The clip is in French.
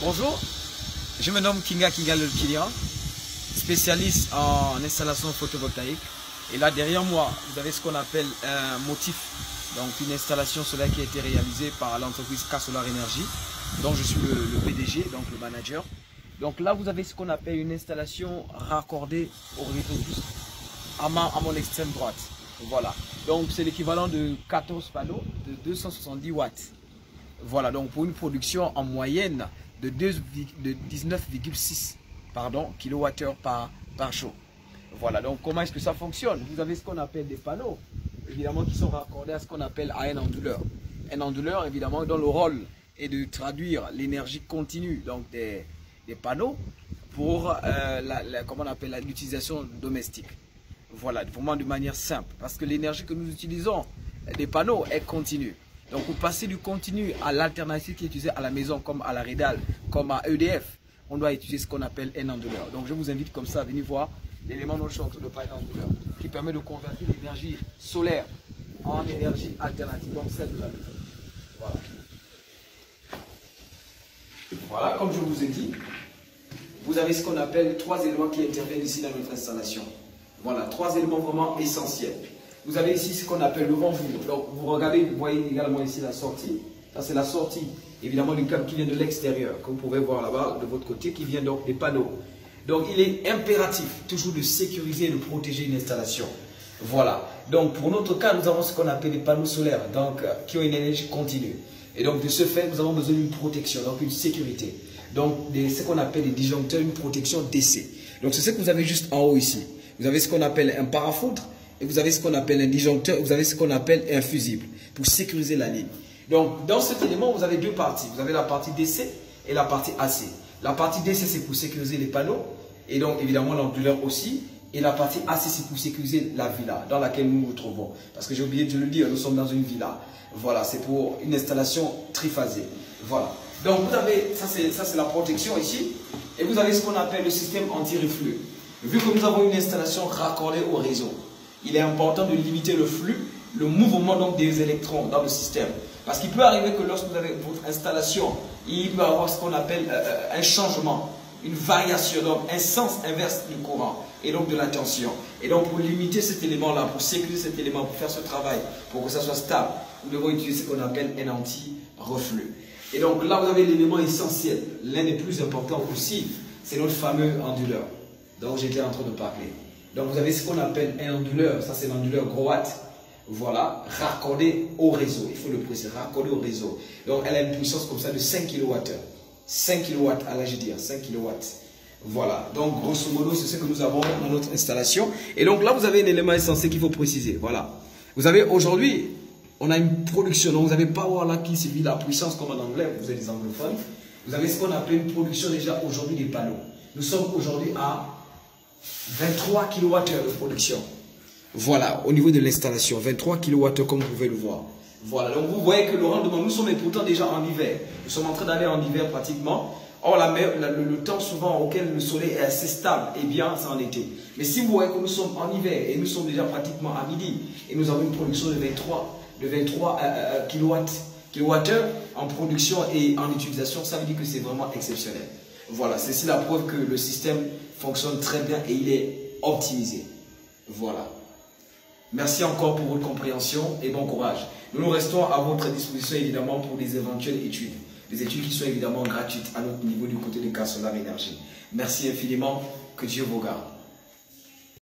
Bonjour, je me nomme Kinga le Kilian, spécialiste en installation photovoltaïque. Et là derrière moi, vous avez ce qu'on appelle un motif, donc une installation solaire qui a été réalisée par l'entreprise K-Solar Energy, dont je suis le PDG, donc le manager. Donc là vous avez ce qu'on appelle une installation raccordée au réseau juste à mon extrême droite. Voilà, donc c'est l'équivalent de 14 panneaux de 270 watts. Voilà, donc pour une production en moyenne de 19,6 kWh par jour. Voilà, donc comment est-ce que ça fonctionne? Vous avez ce qu'on appelle des panneaux, évidemment, qui sont raccordés à ce qu'on appelle à un onduleur. Un onduleur, évidemment, dont le rôle est de traduire l'énergie continue donc des panneaux pour l'utilisation domestique. Voilà, vraiment de manière simple, parce que l'énergie que nous utilisons des panneaux est continue. Donc pour passer du continu à l'alternative qui est utilisée à la maison, comme à la Rédal, comme à EDF, on doit utiliser ce qu'on appelle un onduleur. Donc je vous invite comme ça à venir voir l'élément dont je suis en train de parler d'onduleur, qui permet de convertir l'énergie solaire en énergie alternative, donc celle de la maison. Voilà. Voilà, comme je vous ai dit, vous avez ce qu'on appelle 3 éléments qui interviennent ici dans notre installation. Voilà, 3 éléments vraiment essentiels. Vous avez ici ce qu'on appelle le vent vivant. Donc vous regardez, vous voyez également ici la sortie. Ça c'est la sortie évidemment du câble qui vient de l'extérieur, que vous pouvez voir là-bas de votre côté, qui vient donc des panneaux. Donc il est impératif toujours de sécuriser et de protéger une installation. Voilà. Donc pour notre cas, nous avons ce qu'on appelle des panneaux solaires, donc qui ont une énergie continue. Et donc de ce fait, nous avons besoin d'une protection, donc une sécurité. Donc ce qu'on appelle des disjoncteurs, une protection DC. Donc c'est ce que vous avez juste en haut ici. Vous avez ce qu'on appelle un parafoudre. Et vous avez ce qu'on appelle un disjoncteur, vous avez ce qu'on appelle un fusible pour sécuriser la ligne. Donc, dans cet élément, vous avez 2 parties. Vous avez la partie DC et la partie AC. La partie DC, c'est pour sécuriser les panneaux et donc évidemment l'onduleur aussi. Et la partie AC, c'est pour sécuriser la villa dans laquelle nous nous trouvons. Parce que j'ai oublié de le dire, nous sommes dans une villa. Voilà, c'est pour une installation triphasée. Voilà. Donc, vous avez, ça c'est la protection ici. Et vous avez ce qu'on appelle le système anti-reflux. Vu que nous avons une installation raccordée au réseau, il est important de limiter le flux, le mouvement donc des électrons dans le système. Parce qu'il peut arriver que lorsque vous avez votre installation, il peut y avoir ce qu'on appelle un changement, une variation, donc un sens inverse du courant et donc de la tension. Et donc pour limiter cet élément-là, pour sécuriser cet élément, pour faire ce travail, pour que ça soit stable, nous devons utiliser ce qu'on appelle un anti-reflux. Et donc là vous avez l'élément essentiel, l'un des plus importants aussi, c'est notre fameux onduleur dont j'étais en train de parler. Donc vous avez ce qu'on appelle un onduleur, ça c'est l'onduleur gros watt, voilà, raccordé au réseau, il faut le préciser, raccordé au réseau. Donc elle a une puissance comme ça de 5 kWh, 5 kW, allez-je dire, 5 kW. Voilà, donc grosso modo c'est ce que nous avons dans notre installation. Et donc là vous avez un élément essentiel qu'il faut préciser, voilà. Vous avez aujourd'hui, on a une production, donc vous avez power là qui suffit la puissance comme en anglais, vous êtes des anglophones. Vous avez ce qu'on appelle une production déjà aujourd'hui des panneaux. Nous sommes aujourd'hui à 23 kWh de production. Voilà, au niveau de l'installation, 23 kWh comme vous pouvez le voir. Voilà, donc vous voyez que le rendement, nous sommes pourtant déjà en hiver. Nous sommes en train d'aller en hiver pratiquement. Or, le temps souvent auquel le soleil est assez stable, eh bien, c'est en été. Mais si vous voyez que nous sommes en hiver et nous sommes déjà pratiquement à midi et nous avons une production de 23 kWh en production et en utilisation, ça veut dire que c'est vraiment exceptionnel. Voilà, c'est ici la preuve que le système fonctionne très bien et il est optimisé. Voilà. Merci encore pour votre compréhension et bon courage. Nous restons à votre disposition évidemment pour des éventuelles études. Des études qui sont évidemment gratuites à notre niveau du côté de K-Solar Energy. Merci infiniment, que Dieu vous garde.